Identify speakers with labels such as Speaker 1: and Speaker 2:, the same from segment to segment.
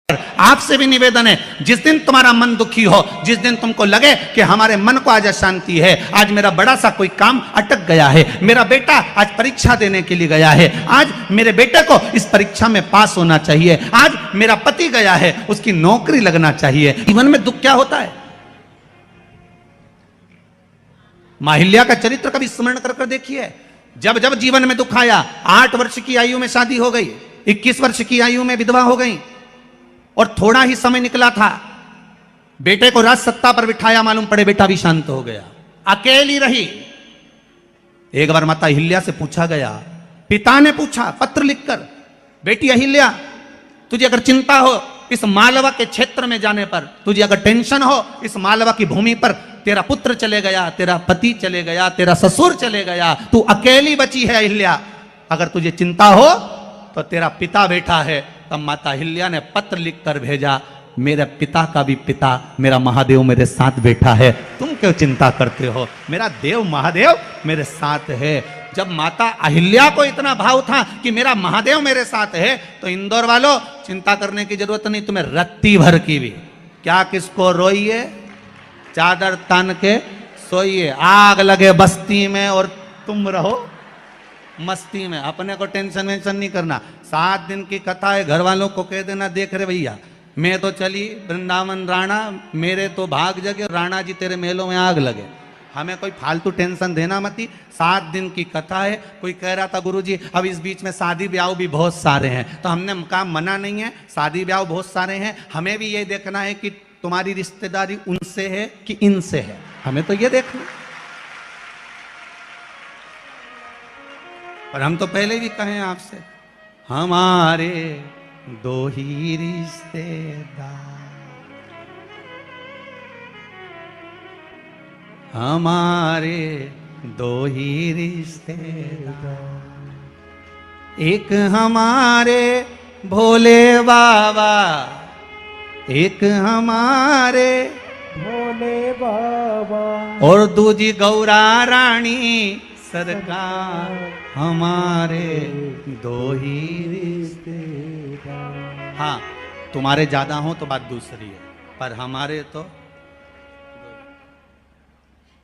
Speaker 1: आपसे भी निवेदन है, जिस दिन तुम्हारा मन दुखी हो, जिस दिन तुमको लगे कि हमारे मन को आज अशांति है, आज मेरा बड़ा सा कोई काम अटक गया है, मेरा बेटा आज परीक्षा देने के लिए गया है, आज मेरे बेटे को इस परीक्षा में पास होना चाहिए, आज मेरा पति गया है उसकी नौकरी लगना चाहिए। जीवन में दुख क्या होता है? माहिल्या का चरित्र कभी स्मरण कर देखिए। जब जब जीवन में दुख आया, 8 वर्ष की आयु में शादी हो गई, 21 वर्ष की आयु में विधवा हो गई, और थोड़ा ही समय निकला था, बेटे को राज सत्ता पर बिठाया, मालूम पड़े बेटा भी शांत हो गया, अकेली रही। एक बार माता अहिल्या से पूछा गया, पिता ने पूछा पत्र लिखकर, बेटी अहिल्या तुझे अगर चिंता हो इस मालवा के क्षेत्र में जाने पर, तुझे अगर टेंशन हो इस मालवा की भूमि पर, तेरा पुत्र चले गया, तेरा पति चले गया, तेरा ससुर चले गया, तू अकेली बची है अहिल्या, अगर तुझे चिंता हो तो तेरा पिता बैठा है। तब माता अहिल्या ने पत्र लिखकर भेजा, मेरे पिता का भी पिता मेरा महादेव मेरे साथ बैठा है, तुम क्यों चिंता करते हो, मेरा देव महादेव मेरे साथ है। जब माता अहिल्या को इतना भाव था कि मेरा महादेव मेरे साथ है, तो इंदौर वालों चिंता करने की जरूरत नहीं, तुम्हें रत्ती भर की भी, क्या किसको रोइए, चादर तान के सोइए, आग लगे बस्ती में और तुम रहो मस्ती में, अपने को टेंशन वेंशन नहीं करना। 7 दिन की कथा है, घर वालों को कह देना, देख रहे भैया मैं तो चली वृंदावन राणा, मेरे तो भाग जगे, राणा जी तेरे मेलों में आग लगे, हमें कोई फालतू टेंशन देना मती। 7 दिन की कथा है। कोई कह रहा था गुरुजी अब इस बीच में शादी ब्याह भी बहुत सारे हैं, तो हमने कहा मना नहीं है, शादी ब्याह बहुत सारे हैं, हमें भी ये देखना है कि तुम्हारी रिश्तेदारी उनसे है कि इनसे है, हमें तो ये देखना। पर हम तो पहले भी कहे आपसे, हमारे 2 ही रिश्तेदार, हमारे 2 ही रिश्तेदार, एक हमारे भोले बाबा, एक हमारे
Speaker 2: भोले बाबा,
Speaker 1: और दूजी गौरा रानी सरकार, हमारे 2 ही रिश्तेदार। हाँ तुम्हारे ज्यादा हो तो बात दूसरी है, पर हमारे तो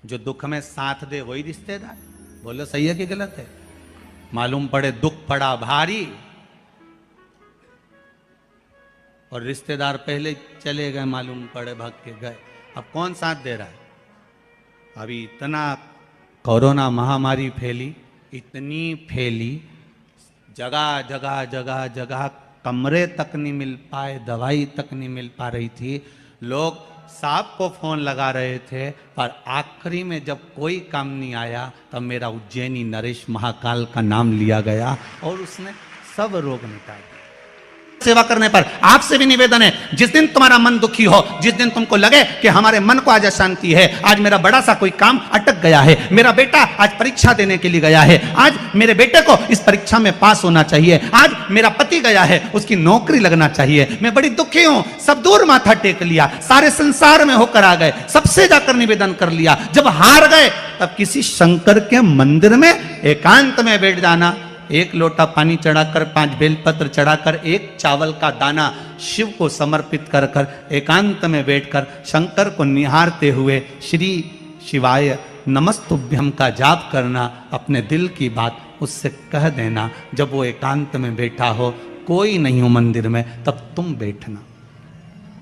Speaker 1: जो दुख में साथ दे वही रिश्तेदार। बोलो सही है कि गलत है? मालूम पड़े दुख पड़ा भारी और रिश्तेदार पहले चले गए, मालूम पड़े भाग के गए, अब कौन साथ दे रहा है? अभी इतना कोरोना महामारी फैली, इतनी फैली, जगह जगह जगह जगह कमरे तक नहीं मिल पाए, दवाई तक नहीं मिल पा रही थी, लोग साहब को फोन लगा रहे थे, पर आखिरी में जब कोई काम नहीं आया तब मेरा उज्जैनी नरेश महाकाल का नाम लिया गया और उसने सब रोग मिटा दिया। सेवा करने पर आपसे भी निवेदन है, जिस दिन तुम्हारा मन दुखी हो, जिस दिन तुमको लगे कि हमारे मन को आज अशांति है, आज मेरा बड़ा सा कोई काम अटक गया है, मेरा बेटा आज परीक्षा देने के लिए गया है, आज मेरे बेटे को इस परीक्षा में पास होना चाहिए, आज मेरा पति गया है उसकी नौकरी लगना चाहिए, मैं बड़ी दुखी हूं, सब दूर माथा टेक लिया, सारे संसार में होकर आ गए, सबसे जाकर निवेदन कर लिया, जब हार गए तब किसी शंकर के मंदिर में एकांत में बैठ जाना, 1 लोटा पानी चढ़ाकर, 5 बेलपत्र चढ़ाकर, 1 चावल का दाना शिव को समर्पित कर कर एकांत में बैठकर शंकर को निहारते हुए श्री शिवाय नमस्तुभ्यम का जाप करना, अपने दिल की बात उससे कह देना। जब वो एकांत में बैठा हो, कोई नहीं हो मंदिर में, तब तुम बैठना,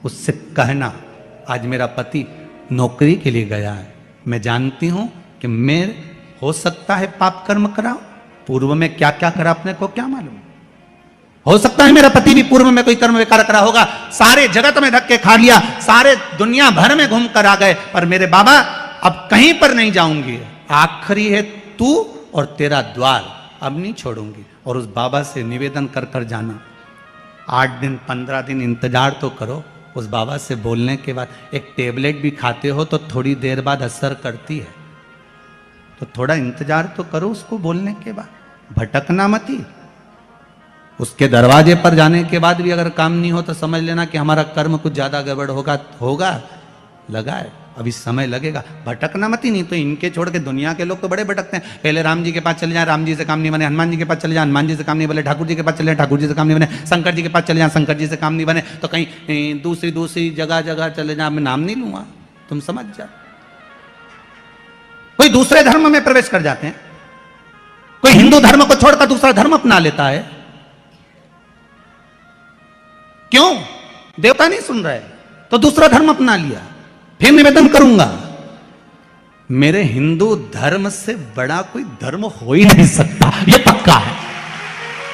Speaker 1: उससे कहना आज मेरा पति नौकरी के लिए गया है, मैं जानती हूं कि मैं हो सकता है पाप कर्म कराऊं, पूर्व में क्या क्या करा अपने को क्या मालूम, हो सकता है मेरा पति भी पूर्व में कोई कर्म विकार करा होगा, सारे जगत में धक्के खा लिया, सारे दुनिया भर में घूम कर आ गए, पर मेरे बाबा अब कहीं पर नहीं जाऊंगी, आखिरी है तू और तेरा द्वार, अब नहीं छोड़ूंगी। और उस बाबा से निवेदन कर कर जाना, 8 दिन 15 दिन इंतजार तो करो, उस बाबा से बोलने के बाद, एक टेबलेट भी खाते हो तो थोड़ी देर बाद असर करती है, तो थोड़ा इंतजार तो करो उसको बोलने के बाद, भटकना मती। उसके दरवाजे पर जाने के बाद भी अगर काम नहीं हो तो समझ लेना कि हमारा कर्म कुछ ज्यादा गड़बड़ होगा लगा है। अभी समय लगेगा, भटकना मत ही, नहीं तो इनके छोड़ के दुनिया के लोग तो बड़े भटकते हैं। पहले राम जी के पास चले जाए, राम जी से काम नहीं बने, हनुमान जी के पास चले जाए, हनुमान जी से काम नहीं बने, ठाकुर जी के पास चले जाए, ठाकुर जी से काम नहीं बने, शंकर जी के पास चले जाए, शंकर जी से काम नहीं बने, तो कहीं दूसरी जगह चले जाए। मैं नाम नहीं लूंगा, तुम समझ जाओ। कोई दूसरे धर्म में प्रवेश कर जाते हैं, कोई हिंदू धर्म को छोड़कर दूसरा धर्म अपना लेता है। क्यों? देवता नहीं सुन रहे तो दूसरा धर्म अपना लिया। फिर निवेदन करूंगा, मेरे हिंदू धर्म से बड़ा कोई धर्म हो ही नहीं सकता, यह पक्का है।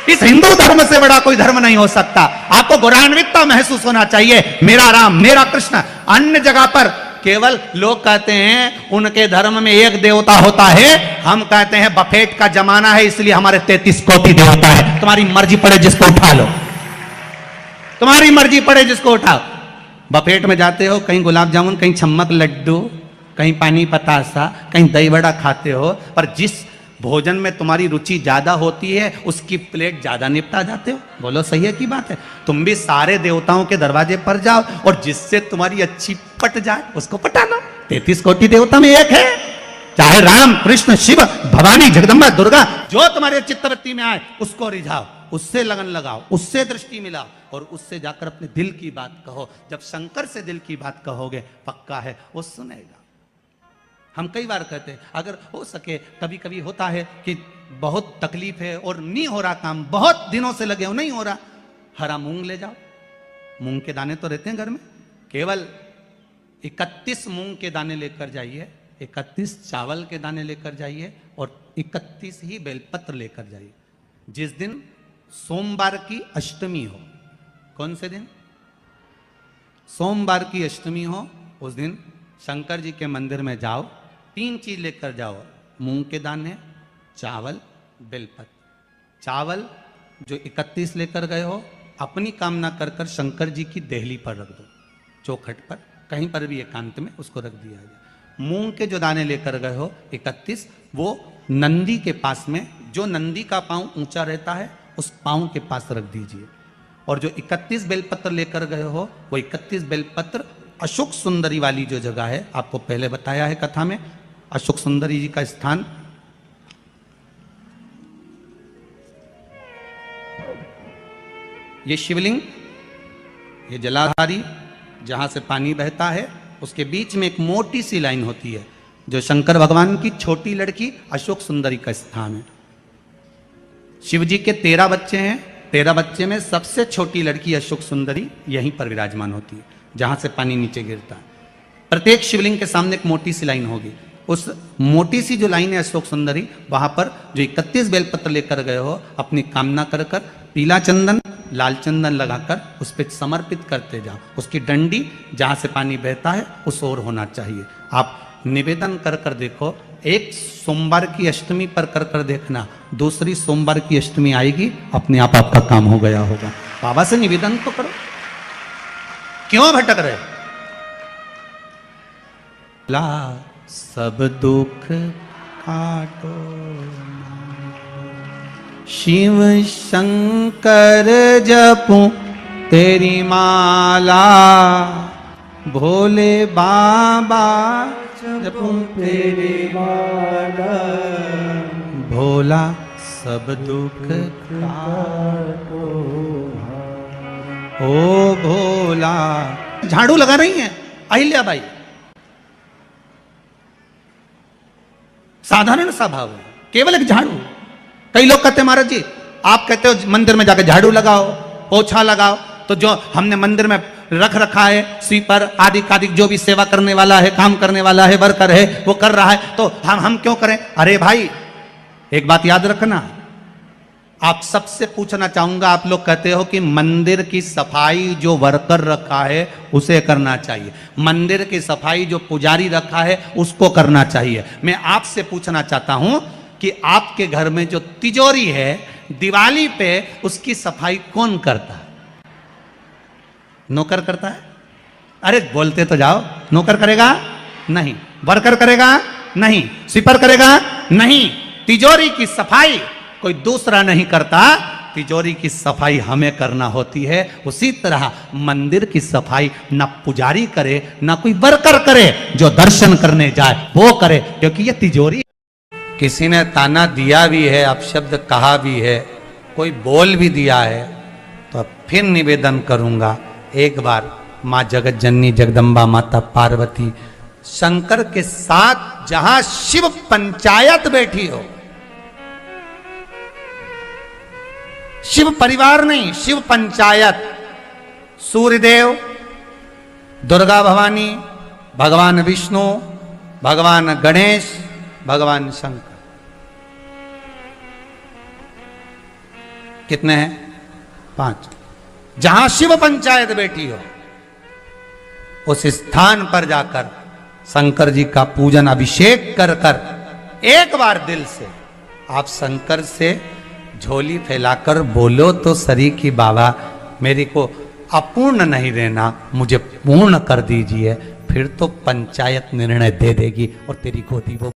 Speaker 1: इस हिंदू धर्म से बड़ा कोई धर्म नहीं हो सकता। आपको गौरवान्वितता महसूस होना चाहिए, मेरा राम, मेरा कृष्ण। अन्य जगह पर केवल लोग कहते हैं उनके धर्म में एक देवता होता है, हम कहते हैं बफेट का जमाना है इसलिए हमारे 33 कोटि देवता है। तुम्हारी मर्जी पड़े जिसको उठा लो, तुम्हारी मर्जी पड़े जिसको उठाओ। बफेट में जाते हो, कहीं गुलाब जामुन, कहीं छम्मक लड्डू, कहीं पानी पतासा, कहीं दही बड़ा खाते हो, पर जिस भोजन में तुम्हारी रुचि ज्यादा होती है उसकी प्लेट ज्यादा निपटा जाते हो। बोलो सही है की बात है? तुम भी सारे देवताओं के दरवाजे पर जाओ और जिससे तुम्हारी अच्छी पट जाए उसको पटा लो। 33 कोटि देवता में एक है, चाहे राम, कृष्ण, शिव, भवानी, जगदम्बा, दुर्गा, जो तुम्हारे चित्तवृत्ति में आए उसको रिझाओ, उससे लगन लगाओ, उससे दृष्टि मिलाओ और उससे जाकर अपने दिल की बात कहो। जब शंकर से दिल की बात कहोगे, पक्का है वो सुनेगा। हम कई बार कहते हैं, अगर हो सके, कभी कभी होता है कि बहुत तकलीफ है और नहीं हो रहा काम, बहुत दिनों से लगे हो, नहीं हो रहा, हरा मूंग ले जाओ। मूंग के दाने तो रहते हैं घर में, केवल 31 मूंग के दाने लेकर जाइए, 31 चावल के दाने लेकर जाइए और 31 ही बेलपत्र लेकर जाइए। जिस दिन सोमवार की अष्टमी हो, कौन से दिन? सोमवार की अष्टमी हो, उस दिन शंकर जी के मंदिर में जाओ, 3 चीज लेकर जाओ, मूंग के दाने, चावल, बेलपत्र। चावल जो 31 लेकर गए हो, अपनी कामना कर कर शंकर जी की देहली पर रख दो, चौखट पर, कहीं पर भी एकांत में उसको रख दिया जाए। मूंग के जो दाने लेकर गए हो 31, वो नंदी के पास में, जो नंदी का पांव ऊंचा रहता है उस पांव के पास रख दीजिए। और जो 31 बेलपत्र लेकर गए हो, वो 31 बेलपत्र अशोक सुंदरी वाली जो जगह है, आपको पहले बताया है कथा में, अशोक सुंदरी जी का स्थान, ये शिवलिंग, ये जलाधारी जहां से पानी बहता है, उसके बीच में एक मोटी सी लाइन होती है जो शंकर भगवान की छोटी लड़की अशोक सुंदरी का स्थान है। शिव जी के 13 बच्चे हैं, 13 बच्चे में सबसे छोटी लड़की अशोक सुंदरी यहीं पर विराजमान होती है जहां से पानी नीचे गिरता है। प्रत्येक शिवलिंग के सामने एक मोटी सी लाइन होगी, उस मोटी सी जो लाइन है अशोक सुंदरी, वहां पर जो 31 बेलपत्र लेकर गए हो, अपनी कामना कर कर पीला चंदन, लाल चंदन लगाकर उस पर समर्पित करते जाओ। उसकी डंडी जहां से पानी बहता है उस ओर होना चाहिए। आप निवेदन कर कर देखो, एक सोमवार की अष्टमी पर कर कर देखना, दूसरी सोमवार की अष्टमी आएगी, अपने आप आपका काम हो गया होगा। बाबा से निवेदन तो करो, क्यों भटक रहे? ला सब दुख काटो, शिव शंकर जपू तेरी माला, भोले बाबा जपू तेरी माला, भोला सब दुख काटो, ओ भोला। झाड़ू लगा रही हैं अहिल्या बाई, साधारण सा भाव है, केवल एक झाड़ू। कई लोग कहते हैं महाराज जी, आप कहते हो मंदिर में जाकर झाड़ू लगाओ, पोछा लगाओ, तो जो हमने मंदिर में रख रखा है स्वीपर आदि आदि, जो भी सेवा करने वाला है, काम करने वाला है, वर्कर है, वो कर रहा है, तो हम क्यों करें? अरे भाई, एक बात याद रखना, आप सबसे पूछना चाहूंगा, आप लोग कहते हो कि मंदिर की सफाई जो वर्कर रखा है उसे करना चाहिए, मंदिर की सफाई जो पुजारी रखा है उसको करना चाहिए। मैं आपसे पूछना चाहता हूं कि आपके घर में जो तिजोरी है, दिवाली पे उसकी सफाई कौन करता है? नौकर करता है? अरे बोलते तो जाओ। नौकर करेगा? नहीं। वर्कर करेगा? नहीं। स्वीपर करेगा? नहीं। तिजोरी की सफाई कोई दूसरा नहीं करता, तिजोरी की सफाई हमें करना होती है, उसी तरह मंदिर की सफाई न पुजारी करे न कोई वर्कर करे, जो दर्शन करने जाए वो करे, क्योंकि ये तिजोरी। किसी ने ताना दिया भी है, अपशब्द कहा भी है, कोई बोल भी दिया है, तो फिर निवेदन करूंगा, एक बार माँ जगत जननी जगदम्बा माता पार्वती शंकर के साथ जहां शिव पंचायत बैठी हो, शिव परिवार नहीं, शिव पंचायत, सूर्यदेव, दुर्गा भवानी, भगवान विष्णु, भगवान गणेश, भगवान शंकर, कितने हैं? 5। जहां शिव पंचायत बैठी हो, उस स्थान पर जाकर शंकर जी का पूजन अभिषेक कर कर एक बार दिल से आप शंकर से झोली फैलाकर बोलो तो सरी की बाबा मेरे को अपूर्ण नहीं रहना, मुझे पूर्ण कर दीजिए, फिर तो पंचायत निर्णय दे देगी और तेरी गोदी वो